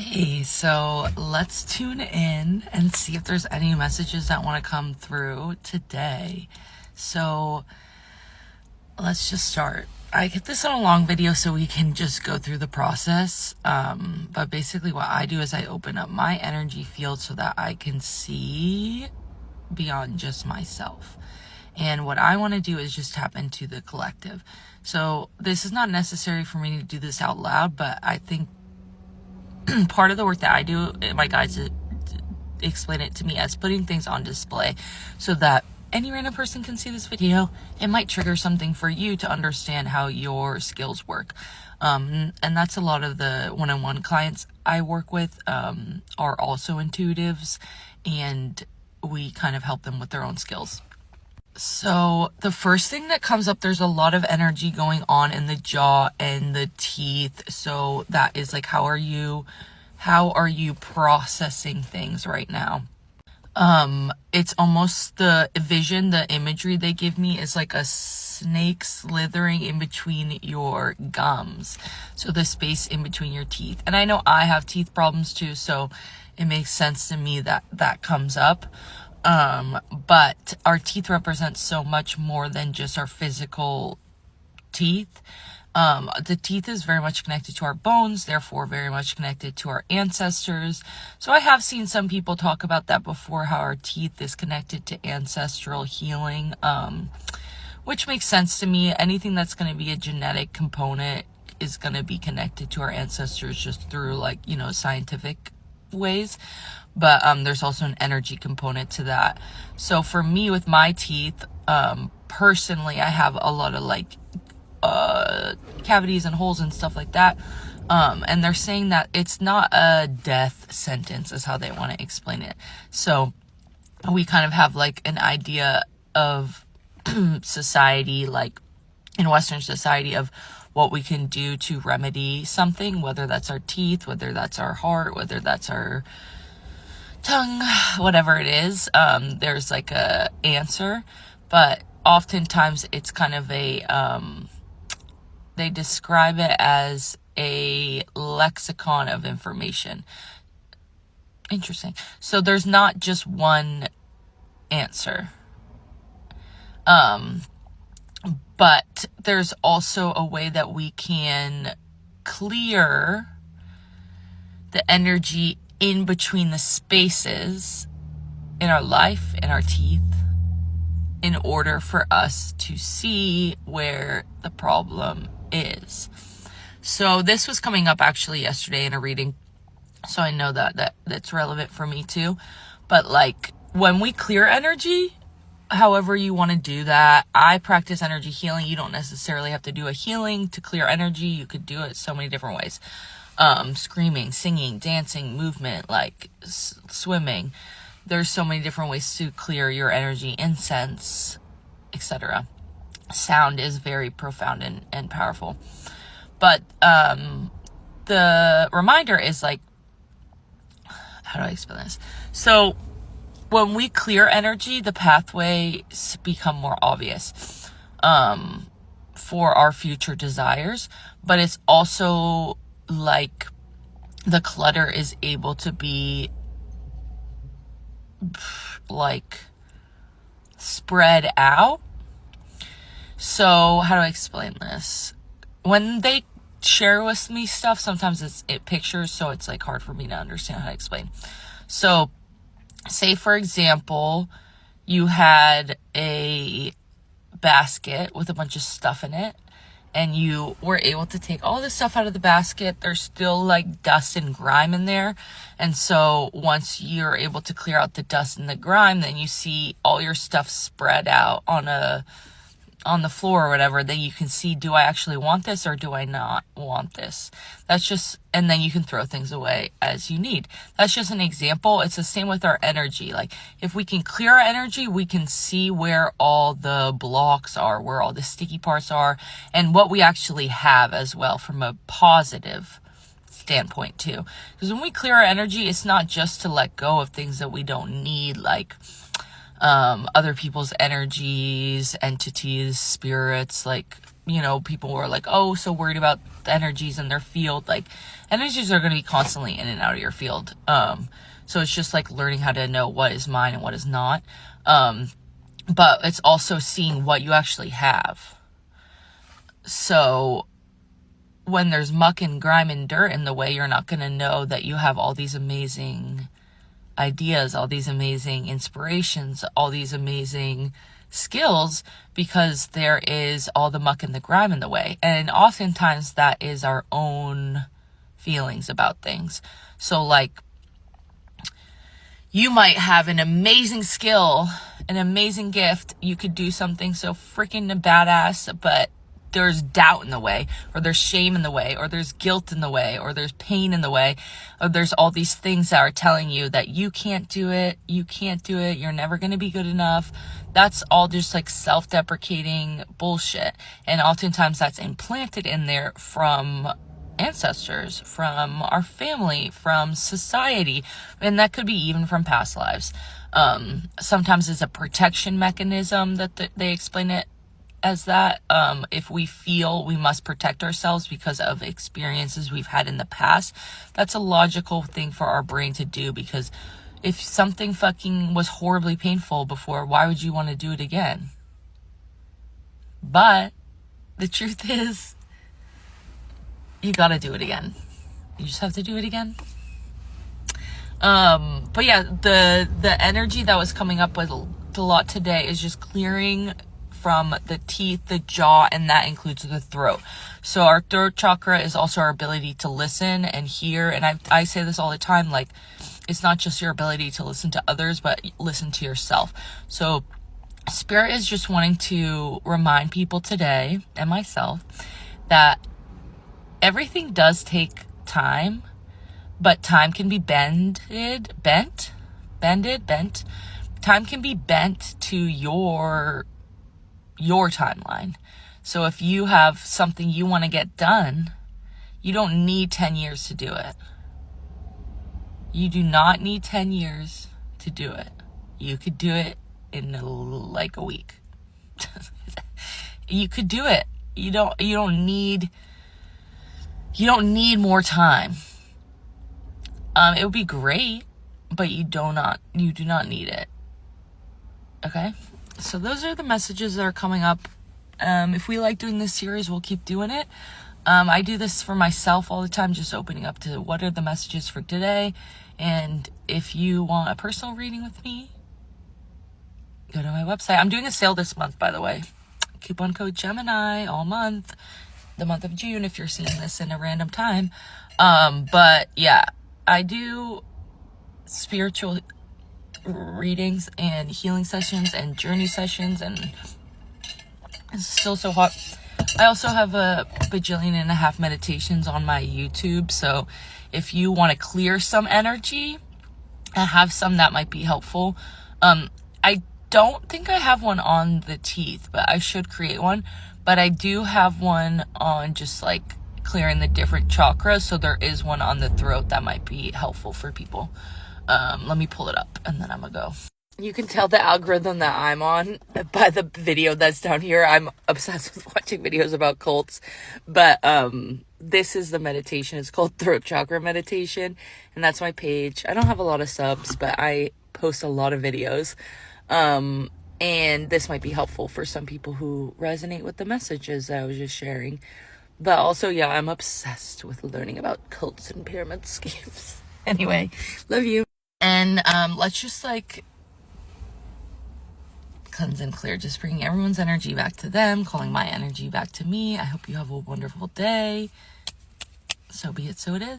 Okay, so let's tune in and see if there's any messages that want to come through today. So let's just start. I get this on a long video so we can just go through the process. But basically what I do is I open up my energy field so that I can see beyond just myself. And what I want to do is just tap into the collective. So this is not necessary for me to do this out loud, but I think part of the work that I do, my guides explain it to me as putting things on display so that any random person can see this video. It might trigger something for you to understand how your skills work. And that's a lot of the one-on-one clients I work with are also intuitives, and we kind of help them with their own skills. So the first thing that comes up, there's a lot of energy going on in the jaw and the teeth. So that is like, how are you processing things right now? It's almost the vision, the imagery they give me is like a snake slithering in between your gums. So the space in between your teeth. And I know I have teeth problems too, so it makes sense to me that that comes up. But our teeth represent so much more than just our physical teeth. The teeth is very much connected to our bones, therefore very much connected to our ancestors. So I have seen some people talk about that before, how our teeth is connected to ancestral healing, which makes sense to me. Anything that's going to be a genetic component is going to be connected to our ancestors just through scientific ways. But there's also an energy component to that. So for me with my teeth, personally, I have a lot of cavities and holes and stuff like that. And they're saying that it's not a death sentence is how they want to explain it. So we kind of have like an idea of society, like in Western society, of what we can do to remedy something, whether that's our teeth, whether that's our heart, whether that's our tongue, whatever it is. There's like a answer, but oftentimes it's kind of a they describe it as a lexicon of information. Interesting. So there's not just one answer. But there's also a way that we can clear the energy in between the spaces in our life, in our teeth, in order for us to see where the problem is. So this was coming up actually yesterday in a reading, so I know that's relevant for me too. But like when we clear energy, however you want to do that, I practice energy healing. You don't necessarily have to do a healing to clear energy. You could do it so many different ways. Screaming, singing, dancing, movement, like swimming. There's so many different ways to clear your energy, incense, etc. Sound is very profound and powerful. But the reminder is like, how do I explain this? So when we clear energy, the pathways become more obvious for our future desires. But it's also like the clutter is able to be like spread out. So how do I explain this? When they share with me stuff, sometimes it pictures, so it's like hard for me to understand how to explain. So say for example, you had a basket with a bunch of stuff in it, and you were able to take all this stuff out of the basket. There's still like dust and grime in there. And so once you're able to clear out the dust and the grime, then you see all your stuff spread out on the floor or whatever. Then you can see, do I actually want this or do I not want this? That's just, and then you can throw things away as you need. That's just an example. It's the same with our energy. Like if we can clear our energy, we can see where all the blocks are, where all the sticky parts are, and what we actually have as well from a positive standpoint too. Because when we clear our energy, it's not just to let go of things that we don't need, like other people's energies, entities, spirits, like people were like, oh, so worried about the energies in their field. Like, energies are going to be constantly in and out of your field. So it's just like learning how to know what is mine and what is not. But it's also seeing what you actually have. So when there's muck and grime and dirt in the way, you're not going to know that you have all these amazing ideas, all these amazing inspirations, all these amazing skills, because there is all the muck and the grime in the way. And oftentimes that is our own feelings about things. So like, you might have an amazing skill, an amazing gift. You could do something so freaking badass, but there's doubt in the way, or there's shame in the way, or there's guilt in the way, or there's pain in the way, or there's all these things that are telling you that you can't do it, you're never going to be good enough. That's all just like self-deprecating bullshit. And oftentimes that's implanted in there from ancestors, from our family, from society, and that could be even from past lives. Sometimes it's a protection mechanism that they explain it as that. If we feel we must protect ourselves because of experiences we've had in the past, that's a logical thing for our brain to do, because if something fucking was horribly painful before, why would you want to do it again? But the truth is, you gotta do it again. You just have to do it again. But yeah, the energy that was coming up with a lot today is just clearing from the teeth, the jaw, and that includes the throat. So our throat chakra is also our ability to listen and hear. And I say this all the time, like, it's not just your ability to listen to others, but listen to yourself. So Spirit is just wanting to remind people today, and myself, that everything does take time, but time can be bent. Time can be bent to your timeline. So if you have something you want to get done, you don't need 10 years to do it. You do not need 10 years to do it. You could do it in like a week. You could do it. You don't need more time. It would be great, but you do not need it. Okay? So those are the messages that are coming up. If we like doing this series, we'll keep doing it. I do this for myself all the time, just opening up to what are the messages for today. And if you want a personal reading with me, go to my website. I'm doing a sale this month, by the way. Coupon code Gemini all month. The month of June, if you're seeing this in a random time. But yeah, I do spiritual readings and healing sessions and journey sessions, and it's still so hot. I also have a bajillion and a half meditations on my YouTube, so if you want to clear some energy, I have some that might be helpful. I don't think I have one on the teeth, but I should create one. But I do have one on just like clearing the different chakras, so there is one on the throat that might be helpful for people. Let me pull it up and then I'm gonna go. You can tell the algorithm that I'm on by the video that's down here. I'm obsessed with watching videos about cults, but this is the meditation. It's called Throat Chakra Meditation, and that's my page. I don't have a lot of subs, but I post a lot of videos, and this might be helpful for some people who resonate with the messages that I was just sharing. But also, yeah, I'm obsessed with learning about cults and pyramid schemes. Anyway, love you. And let's just like cleanse and clear, just bringing everyone's energy back to them, calling my energy back to me. I hope you have a wonderful day. So be it, so it is.